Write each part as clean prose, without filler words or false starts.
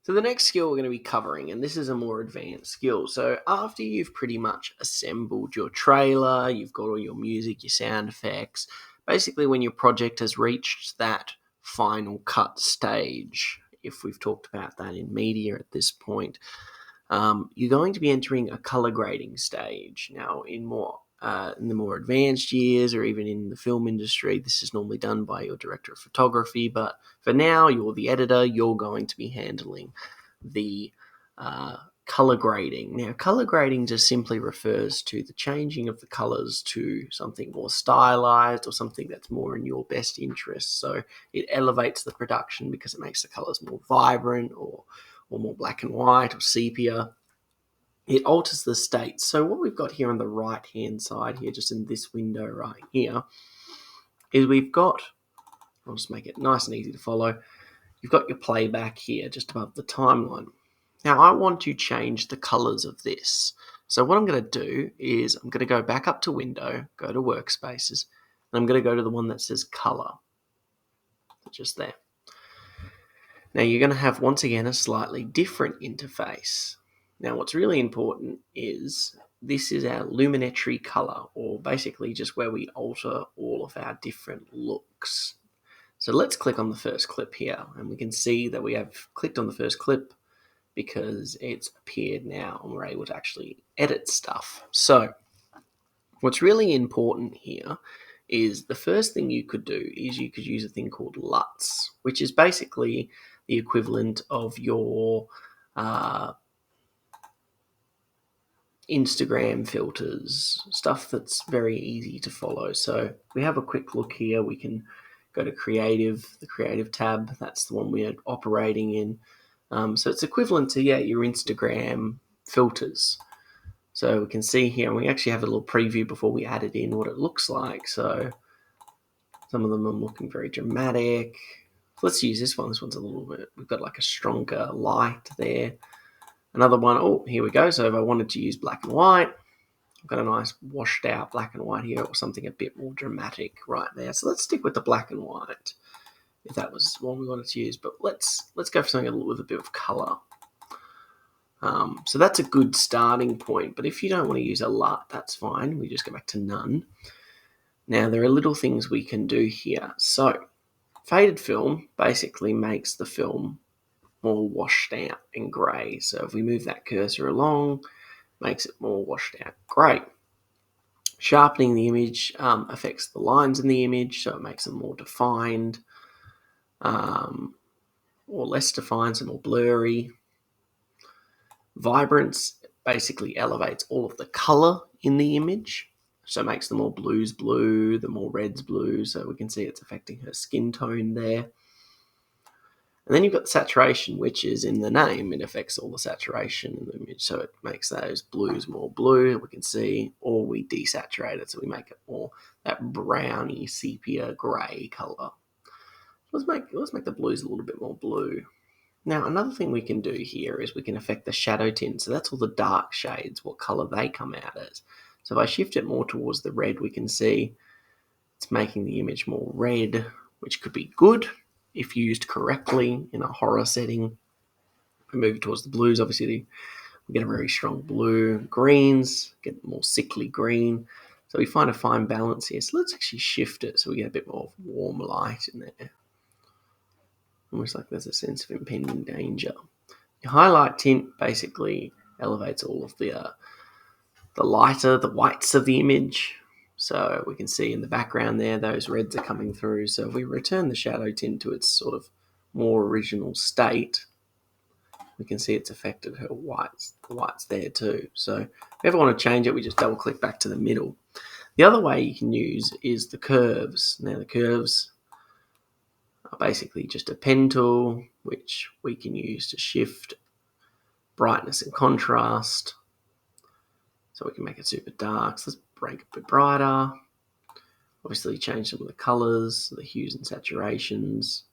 So the next skill we're going to be covering, and this is a more advanced skill. So after you've pretty much assembled your trailer, you've got all your music, your sound effects, basically when your project has reached that final cut stage, if we've talked about that in media at this point, you're going to be entering a color grading stage. Now, in the more advanced years, or even in the film industry, this is normally done by your director of photography. But for now, you're the editor. You're going to be handling the color grading. Now, color grading just simply refers to the changing of the colors to something more stylized or something that's more in your best interest. So it elevates the production because it makes the colors more vibrant or more black and white or sepia. It alters the state. So what we've got here on the right-hand side here, just in this window right here, is we've got, I'll just make it nice and easy to follow, you've got your playback here just above the timeline. Now I want to change the colors of this. So what I'm going to do is I'm going to go back up to Window, go to Workspaces, and I'm going to go to the one that says Color. Just there. Now you're going to have, once again, a slightly different interface. Now what's really important is this is our luminetry color, or basically just where we alter all of our different looks. So let's click on the first clip here, and we can see that we have clicked on the first clip because it's appeared now and we're able to actually edit stuff. So what's really important here is the first thing you could do is you could use a thing called LUTs, which is basically the equivalent of your Instagram filters, stuff that's very easy to follow. So if we have a quick look here, we can go to Creative, the Creative tab. That's the one we're operating in. So it's equivalent to, your Instagram filters. So we can see here, and we actually have a little preview before we added in what it looks like. So some of them are looking very dramatic. Let's use this one. This one's a little bit, we've got like a stronger light there. Another one, oh, here we go. So if I wanted to use black and white, I've got a nice washed out black and white here, or something a bit more dramatic right there. So let's stick with the black and white, if that was one we wanted to use. But let's go for something with a bit of color. So that's a good starting point. But if you don't want to use a LUT, that's fine. We just go back to none. Now, there are little things we can do here. So faded film basically makes the film more washed out and grey. So if we move that cursor along, makes it more washed out grey. Sharpening the image affects the lines in the image, so it makes them more defined, or less defined, so more blurry. Vibrance basically elevates all of the colour in the image, so it makes the more blues blue, the more reds blue, so we can see it's affecting her skin tone there. And then you've got saturation, which is in the name. It affects all the saturation in the image, so it makes those blues more blue, we can see, or we desaturate it, so we make it more that browny sepia grey colour. Let's make the blues a little bit more blue. Now, another thing we can do here is we can affect the shadow tint. So that's all the dark shades, what colour they come out as. So if I shift it more towards the red, we can see it's making the image more red, which could be good if used correctly in a horror setting. If we move towards the blues, obviously we get a very strong blue. Greens get more sickly green. So we find a fine balance here. So let's actually shift it so we get a bit more warm light in there. Almost like there's a sense of impending danger. Your highlight tint basically elevates all of the whites of the image. So we can see in the background there, those reds are coming through. So if we return the shadow tint to its sort of more original state, we can see it's affected her whites, the whites there too. So if you ever want to change it, we just double click back to the middle. The other way you can use is the curves. Now the curves are basically just a pen tool, which we can use to shift brightness and contrast. So we can make it super dark. So let's break it a bit brighter. Obviously change some of the colors, the hues and saturations,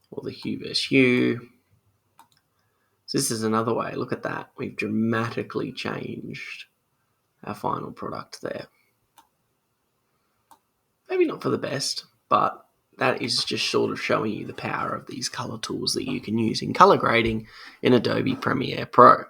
or the hue versus hue. So this is another way. Look at that. We've dramatically changed our final product there. Maybe not for the best, but that is just sort of showing you the power of these color tools that you can use in color grading in Adobe Premiere Pro.